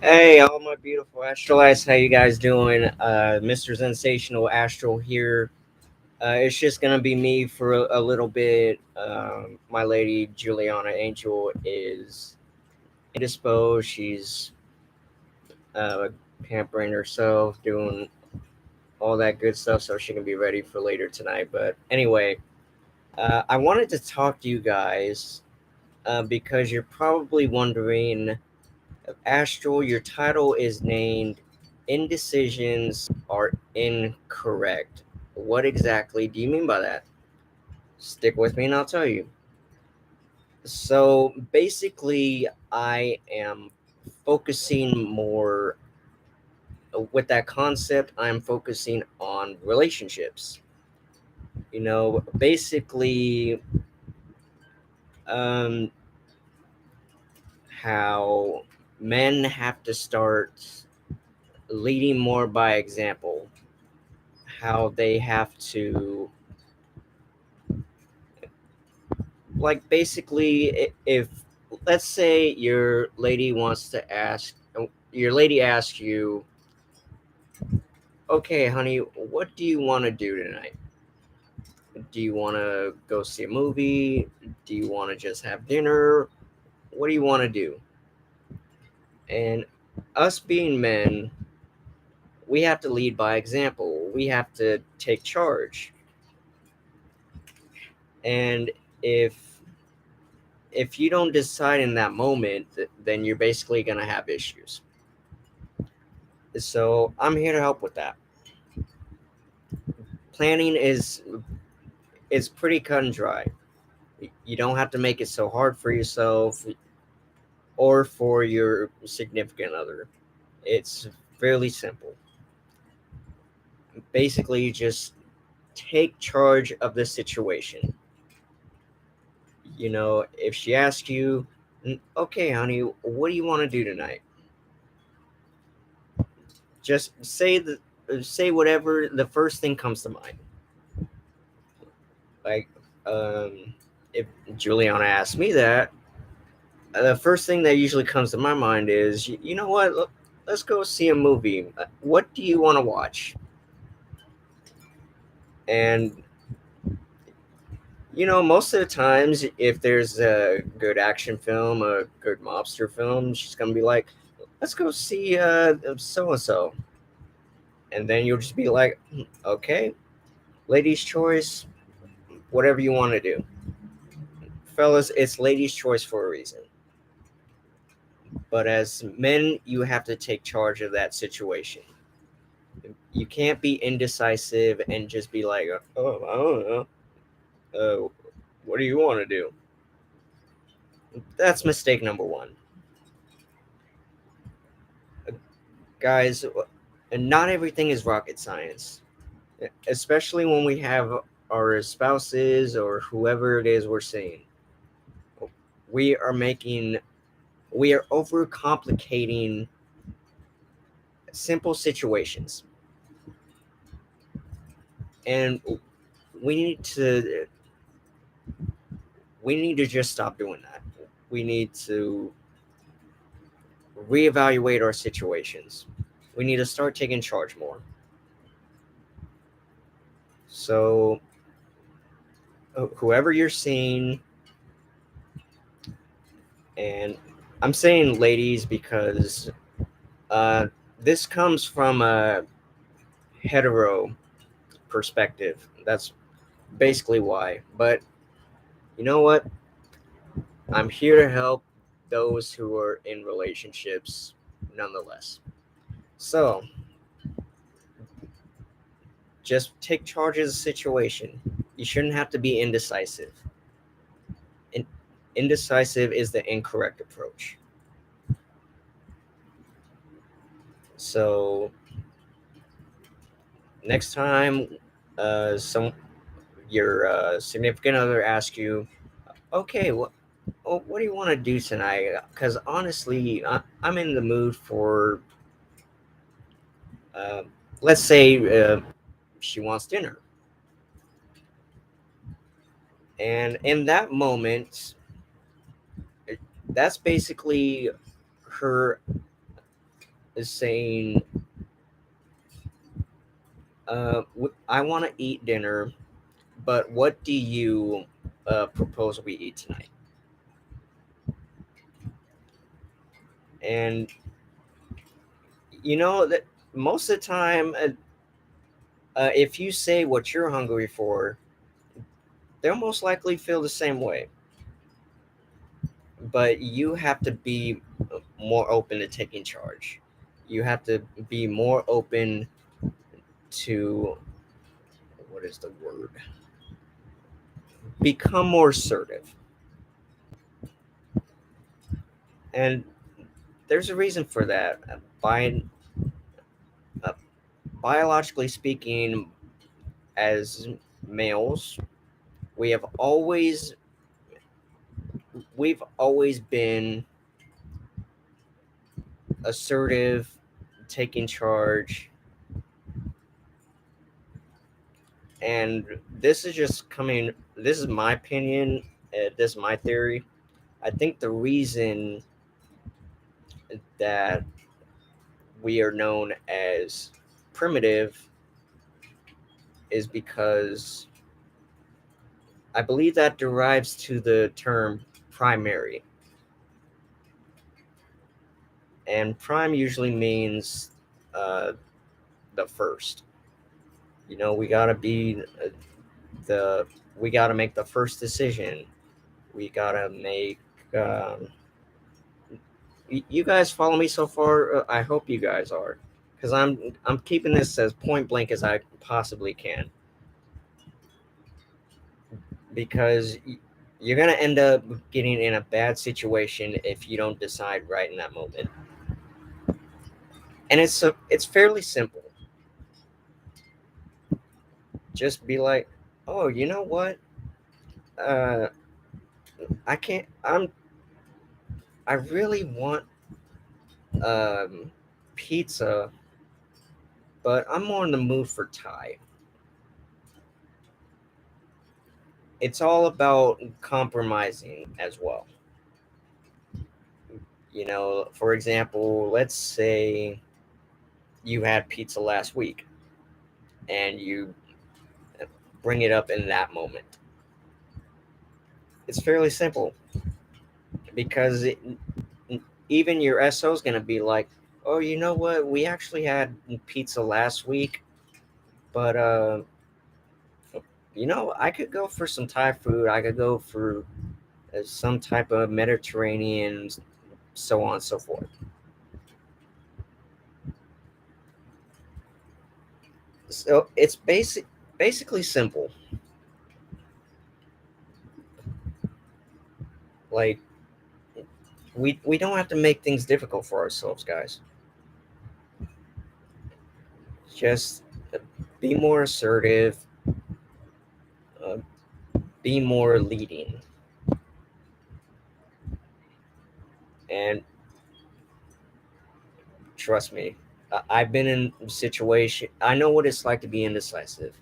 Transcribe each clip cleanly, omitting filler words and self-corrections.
Hey, all my beautiful Astralites, how you guys doing? Mr. Sensational Astral here. It's just gonna be me for a little bit. My lady Juliana Angel is indisposed. She's uh, pampering herself, doing all that good stuff, so she can be ready for later tonight. But anyway, I wanted to talk to you guys because you're probably wondering. Astral, your title is named Indecisions Are Incorrect. What exactly do you mean by that? Stick with me and I'll tell you. So basically, I am focusing more with that concept, I'm focusing on relationships. Basically, um, how men have to start leading more by example, how they have to basically if let's say your lady asks you, okay honey, what do you want to do tonight? Do you want to go see a movie? Do you want to just have dinner? What do you want to do? And us being men, we have to lead by example. We have to take charge. And if if you don't decide in that moment, then you're basically going to have issues. So I'm here to help with that. Planning is pretty cut and dry. You don't have to make it so hard for yourself or for your significant other. It's fairly simple. Basically, you just take charge of the situation. If she asks you, okay, honey, what do you want to do tonight? Just say whatever the first thing comes to mind. Like, um, if Juliana asked me that, the first thing that usually comes to my mind is, you know what? Let's go see a movie. What do you want to watch? And most of the times, if there's a good action film, a good mobster film, she's gonna be like, "Let's go see so and so," and then you'll just be like, "Okay, ladies' choice, whatever you want to do, fellas. It's ladies' choice for a reason." But as men, you have to take charge of that situation. You can't be indecisive and just be like, "Oh, I don't know. What do you want to do?" That's mistake number one, guys. And not everything is rocket science, especially when we have our spouses or whoever it is we're seeing. We are making, we are overcomplicating simple situations, and we need to we need to just stop doing that. We need to reevaluate our situations. We need to start taking charge more. So, whoever you're seeing, and I'm saying ladies because uh, this comes from a hetero perspective. That's basically why. But you know what? I'm here to help those who are in relationships nonetheless. So, just take charge of the situation. You shouldn't have to be indecisive. In- Indecisive is the incorrect approach. So, next time some your significant other asks you, okay, what do you want to do tonight? Because honestly, I'm in the mood for, uh, let's say, she wants dinner. And in that moment, that's basically her is saying, I want to eat dinner, but what do you propose we eat tonight? And you know that most of the time, if you say what you're hungry for, they'll most likely feel the same way. But you have to be more open to taking charge. You have to be more open to, what is the word? Become more assertive. And there's a reason for that. Uh, Biologically speaking, as males, we have always we've always been assertive, taking charge, and this is just coming. This is my opinion. This is my theory. I think the reason that we are known as primitive is because I believe that derives to the term primary. And prime usually means uh, the first. You know, we gotta be the we gotta make the first decision. We gotta make. You guys follow me so far? I hope you guys are, because I'm keeping this as point blank as I possibly can, because you're gonna end up getting in a bad situation if you don't decide right in that moment. And it's fairly simple. Just be like, oh, you know what? Uh, I can't. I really want um, pizza, but I'm more in the mood for Thai. It's all about compromising as well. You know, for example, let's say you had pizza last week and you bring it up in that moment. It's fairly simple because even your SO is going to be like, oh, you know what? We actually had pizza last week, but I could go for some Thai food. I could go for some type of Mediterranean, so on and so forth. So it's basically simple. Like we don't have to make things difficult for ourselves, guys. Just be more assertive, uh, be more leading, and trust me, I've been in a situation. I know what it's like to be indecisive,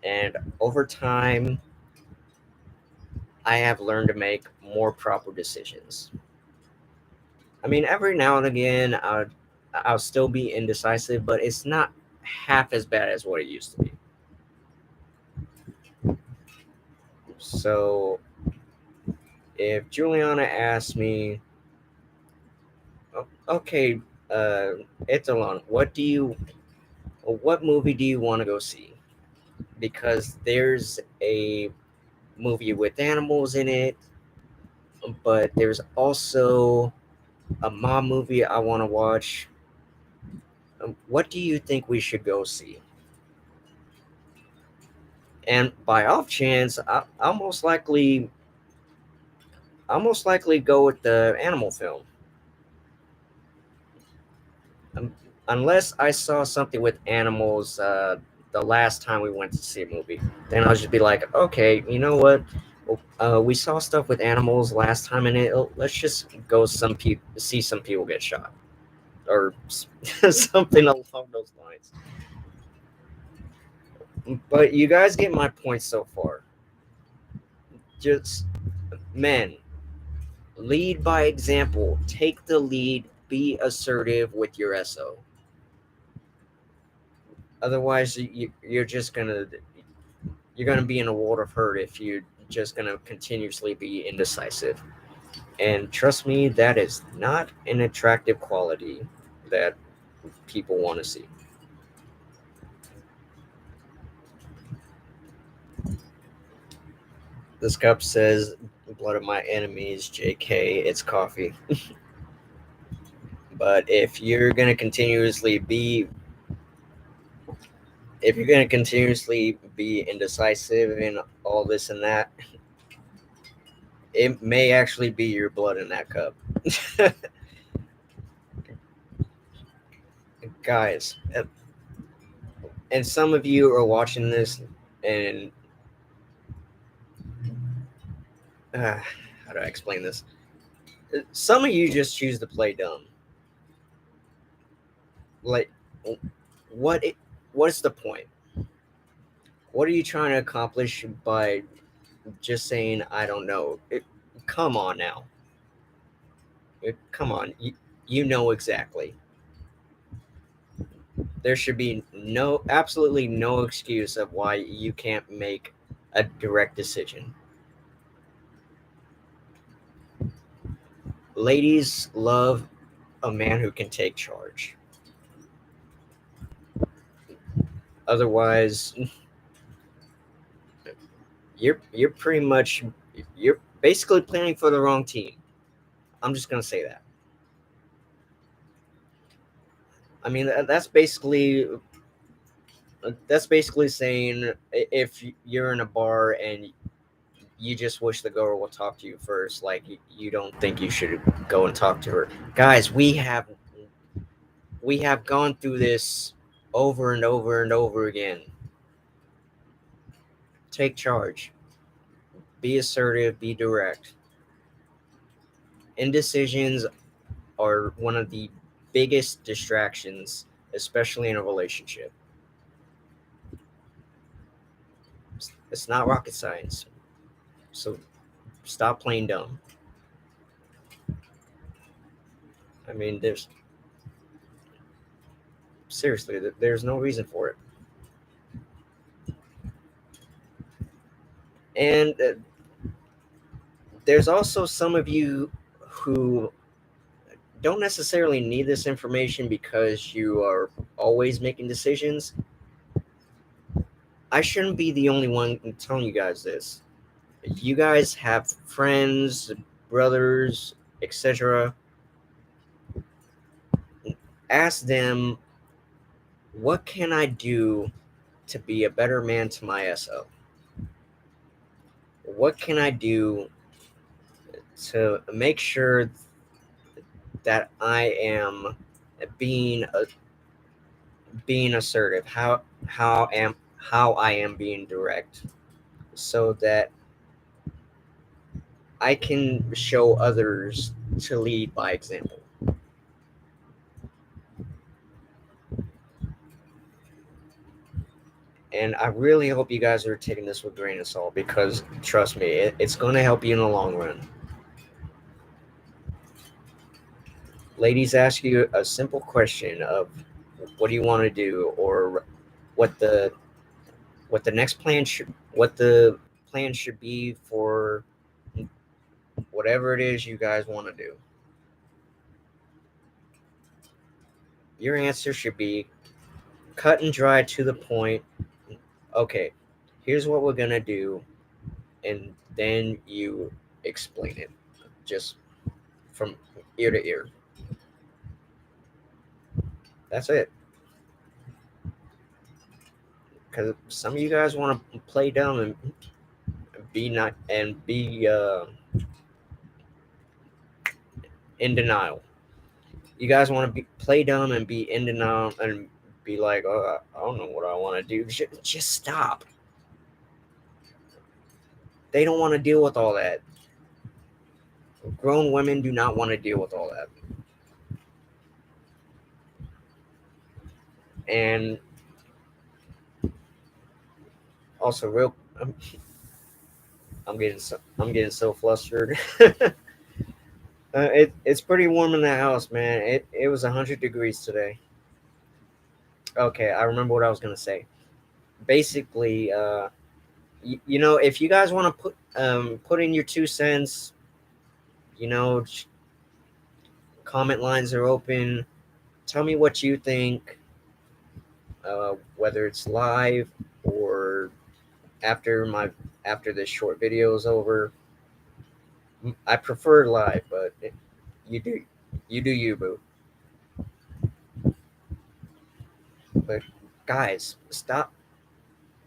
and over time, I have learned to make more proper decisions. I mean, every now and again, I'll still be indecisive, but it's not half as bad as what it used to be. So, if Juliana asks me, okay, Etalon, what movie do you want to go see? Because there's a movie with animals in it, but there's also a mom movie I want to watch. What do you think we should go see? And by off chance, I'll most likely go with the animal film. Um, Unless I saw something with animals the last time we went to see a movie, then I'll just be like, okay, you know what? We saw stuff with animals last time, and let's just go see some people get shot or something along those lines. But you guys get my point so far. Just men, lead by example. Take the lead. be assertive with your SO. Otherwise, you're gonna be in a world of hurt if you're just gonna continuously be indecisive. And trust me, that is not an attractive quality that people want to see. This cup says, "Blood of my enemies, JK, it's coffee." But if you're gonna continuously be indecisive and all this and that, it may actually be your blood in that cup. Guys, and some of you are watching this, and how do I explain this? Some of you just choose to play dumb. Like, what? What's the point? What are you trying to accomplish by just saying I don't know? Come on now. Come on. You know exactly. There should be absolutely no excuse of why you can't make a direct decision. Ladies love a man who can take charge. Otherwise, you're pretty much you're basically playing for the wrong team. I'm just gonna say that. I mean, that's basically saying if you're in a bar and you just wish the girl will talk to you first, like you don't think you should go and talk to her. Guys, we have gone through this over and over and over again. Take charge. Be assertive, be direct. Indecisions are one of the biggest distractions, especially in a relationship. It's not rocket science. So stop playing dumb. I mean, there's no reason for it. And there's also some of you who don't necessarily need this information because you are always making decisions. I shouldn't be the only one telling you guys this. If you guys have friends, brothers, etc., ask them, what can I do to be a better man to my SO? What can I do to make sure that I am being being assertive? How I am being direct, so that I can show others to lead by example. And I really hope you guys are taking this with a grain of salt, because trust me, it's going to help you in the long run. Ladies ask you a simple question of what do you want to do, or what the what the plan should be for whatever it is you guys want to do. Your answer should be cut and dry, to the point. Okay, here's what we're gonna do, and then you explain it, just from ear to ear. That's it. Because some of you guys want to play dumb and be not and be in denial. You guys want to play dumb and be in denial and be like, oh, I don't know what I want to do. Just stop. They don't want to deal with all that. Grown women do not want to deal with all that. And also, I'm getting so flustered. It's pretty warm in the house, man. It was 100 degrees today. Okay, I remember what I was gonna say. Basically, if you guys want to put in your 2 cents, you know, comment lines are open. Tell me what you think, whether it's live or after my after this short video is over. I prefer live, but you do you do you, boo. But guys, stop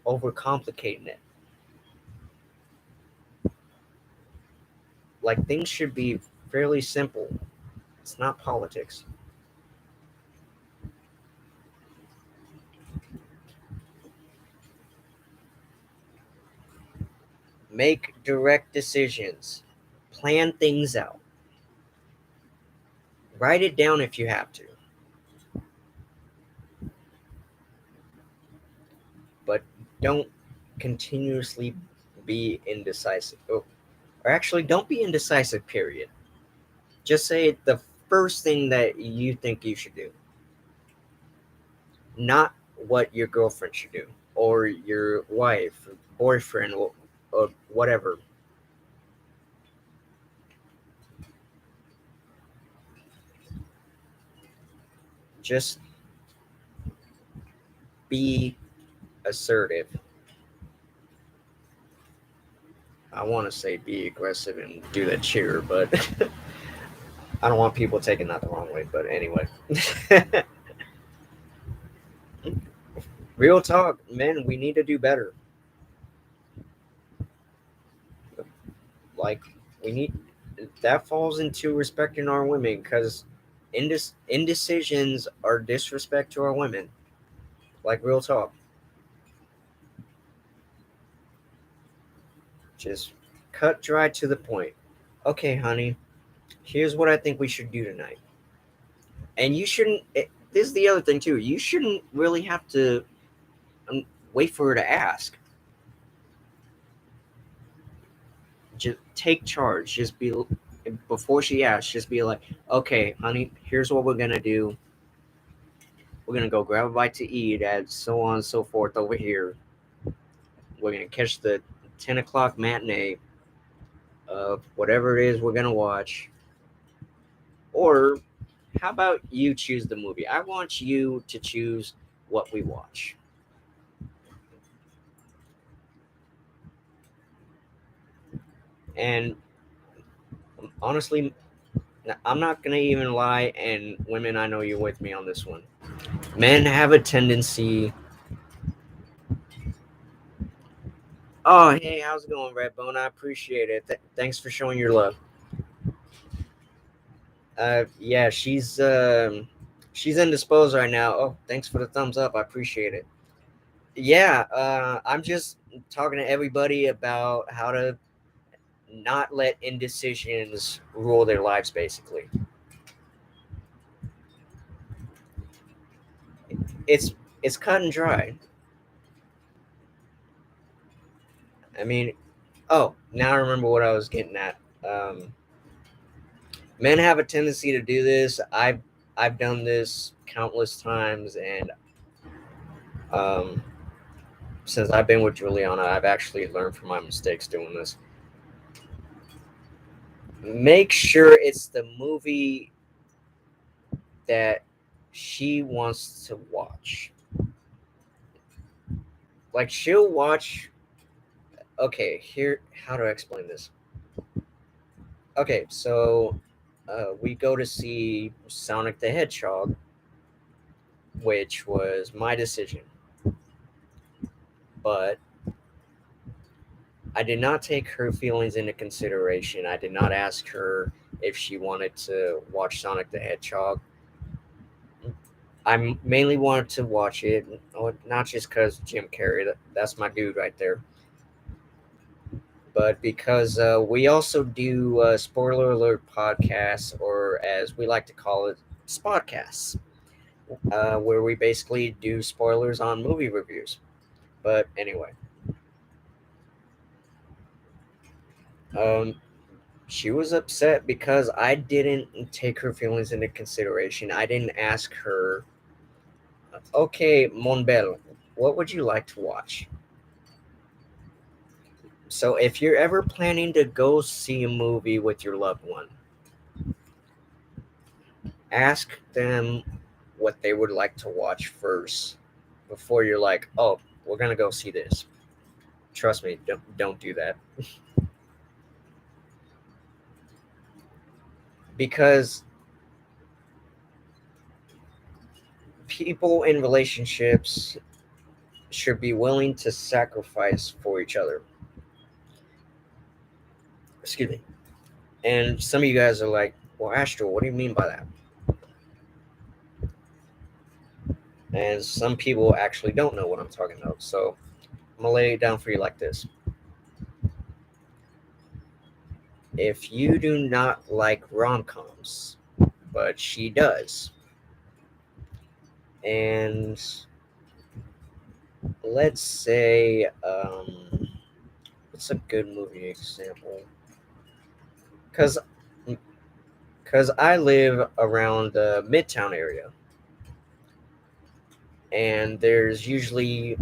overcomplicating it. Like, things should be fairly simple. It's not politics. Make direct decisions. Plan things out. Write it down if you have to, but don't continuously be indecisive. Or actually, don't be indecisive, period. Just say the first thing that you think you should do, not what your girlfriend should do, or your wife, boyfriend, or whatever. Just be assertive. I want to say be aggressive and do that cheer, but I don't want people taking that the wrong way. But anyway, real talk, men, we need to do better. Like, we need that falls into respecting our women, because indecisions are disrespect to our women. Like, real talk. Just cut dry to the point. Okay, honey, here's what I think we should do tonight. And you shouldn't. This is the other thing too. You shouldn't really have to wait for her to ask. Just take charge. Just be before she asks. Just be like, okay, honey, here's what we're gonna do. We're gonna go grab a bite to eat at so on and so forth over here. We're gonna catch the 10 o'clock matinee of whatever it is we're gonna watch. Or how about you choose the movie? I want you to choose what we watch. And honestly, I'm not gonna even lie, and women, I know you're with me on this one. Men have a tendency. Oh, hey, how's it going, Redbone? I appreciate it. Thanks for showing your love. Yeah, she's indisposed right now. Oh, thanks for the thumbs up. I appreciate it. Yeah, I'm just talking to everybody about how to not let indecisions rule their lives. Basically, it's it's cut and dry. I mean, oh, now I remember what I was getting at. Um, Men have a tendency to do this. I've done this countless times, and um, since I've been with Juliana, I've actually learned from my mistakes doing this. Make sure it's the movie that she wants to watch. Like, she'll watch. Okay, here, how do I explain this? Okay, so we go to see Sonic the Hedgehog, which was my decision, but I did not take her feelings into consideration. I did not ask her if she wanted to watch Sonic the Hedgehog. I mainly wanted to watch it, not just because Jim Carrey, that's my dude right there, but because we also do spoiler alert podcasts, or as we like to call it, spodcasts, where we basically do spoilers on movie reviews. But anyway, um, She was upset because I didn't take her feelings into consideration. I didn't ask her, okay, Monbel, what would you like to watch? So if you're ever planning to go see a movie with your loved one, ask them what they would like to watch first before you're like, oh, we're gonna go see this. Trust me, don't do that. Because people in relationships should be willing to sacrifice for each other. Excuse me. And some of you guys are like, well, Astral, what do you mean by that? And some people actually don't know what I'm talking about. So I'm going to lay it down for you like this. If you do not like rom coms, but she does, and let's say, what's a good movie example? Because I live around the Midtown area, and there's usually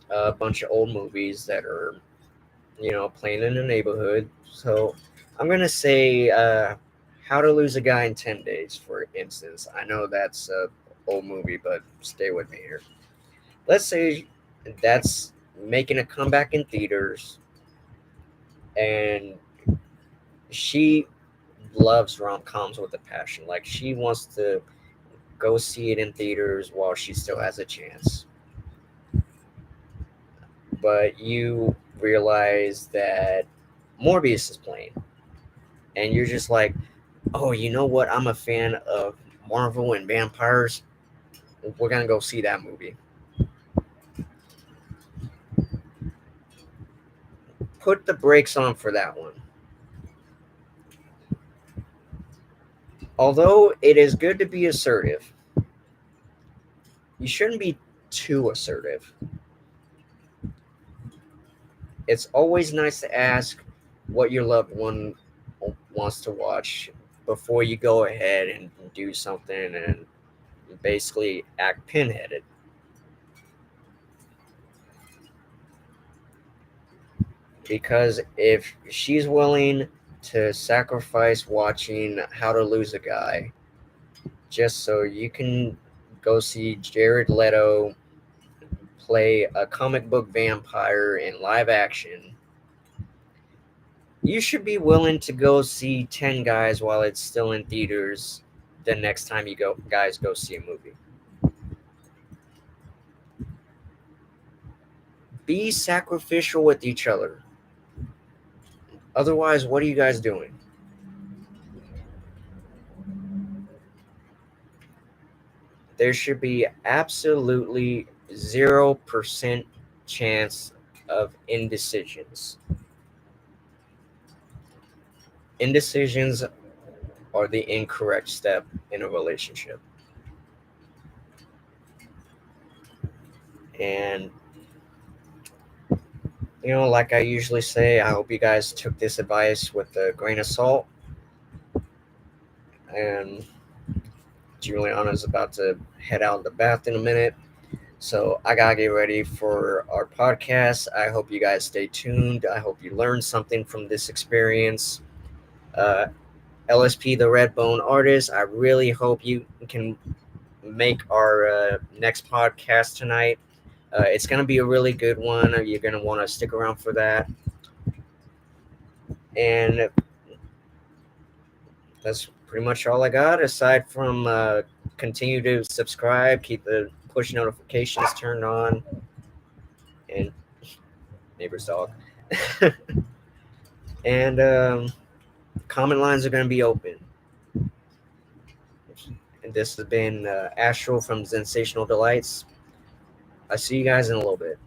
a bunch of old movies that are, playing in the neighborhood. So I'm gonna say, How to Lose a Guy in 10 Days, for instance. I know that's a old movie, but stay with me here. Let's say that's making a comeback in theaters, and she loves rom coms with a passion. Like, she wants to go see it in theaters while she still has a chance. But you realize that Morbius is playing, and you're just like, oh, you know what? I'm a fan of Marvel and vampires. We're gonna go see that movie. Put the brakes on for that one. Although it is good to be assertive, you shouldn't be too assertive. It's always nice to ask what your loved one wants to watch before you go ahead and do something and basically act pinheaded. Because if she's willing to sacrifice watching How to Lose a Guy just so you can go see Jared Leto play a comic book vampire in live action, you should be willing to go see 10 Guys while it's still in theaters the next time you guys go see a movie. Be sacrificial with each other. Otherwise, what are you guys doing? There should be absolutely 0% chance of indecisions. Indecisions are the incorrect step in a relationship. And, like I usually say, I hope you guys took this advice with a grain of salt. And Juliana's about to head out the bath in a minute. So I gotta get ready for our podcast. I hope you guys stay tuned. I hope you learned something from this experience. Uh, LSP, the Redbone Artist, I really hope you can make our next podcast tonight. It's going to be a really good one. You're going to want to stick around for that. And that's pretty much all I got, aside from continue to subscribe, keep the push notifications turned on, and neighbor's dog. And comment lines are going to be open. And this has been Astral from Sensational Delights. I'll see you guys in a little bit.